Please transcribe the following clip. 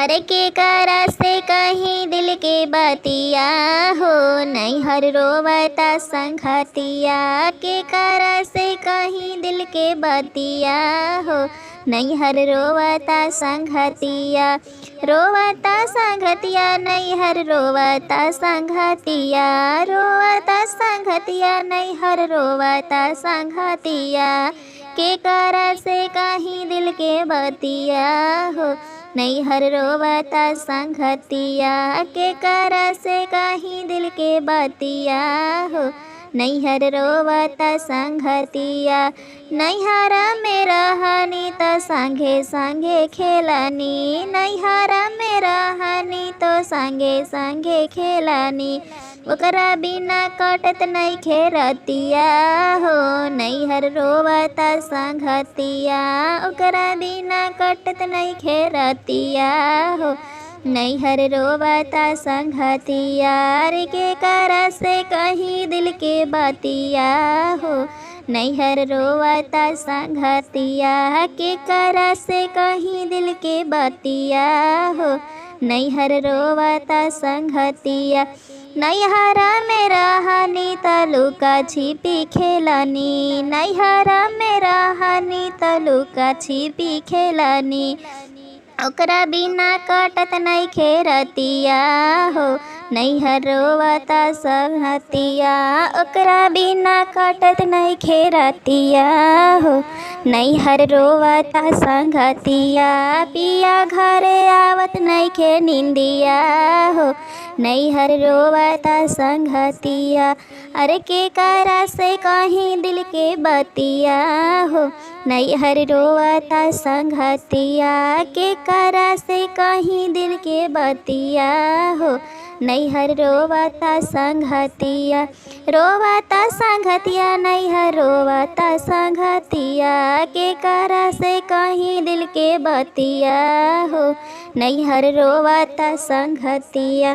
अरे के करा से कहीं दिल के बतिया हो, नैहर रोवता संघतिया। के करा से कहीं दिल के बतिया हो, नैहर रोवता संघतिया। रोवता संघतिया नैहर रोवता संघतिया, रोवता संघतिया नैहर रोवता संघतिया। के करा से कहीं दिल के बतिया हो, नैहर रोवता संघतिया। के करा से कहीं दिल के बतिया हो, नैहर रोवता संघतिया। नैहर में रहनी तो संगे संगे खेलनी, नैहर में रहनी तो संगे संगे खेलनी। ओकरा बिना कटत नइखे रतिया हो, नैहर रोवता संघतिया। ओकरा बिना कटत नइखे रतिया हो, नैहर रोवता संघतिया। रे के करा से कहीं दिल के बतिया हो, नैहर रोवता संघतिया। के करा से कहीं दिल के बतिया हो, नैहर रोवता संघतिया। नैहर में रहनी त लुका छिपी खेलनी, नैहर में रहनी त लुका छिपी खेलनी। ओकरा बिना कटत नइखे रतिया हो, नैहर रोवता संघतिया। ओकरा बिना कटत नइखे रतिया हो, नैहर रोवता संघतिया। पिया घरे आवत नइखे निंदिया हो, नैहर रोवता संघतिया। अरे के करा से कहीं दिल के बतिया हो, नैहर रोवता संघतिया। के करा से कहीं दिल के बतिया हो, नैहर रोवता संघतिया। रोवता संघतिया नैहर रोवता संघतिया। के करा से कहीं दिल के बतिया हो, नैहर रोवता संघतिया।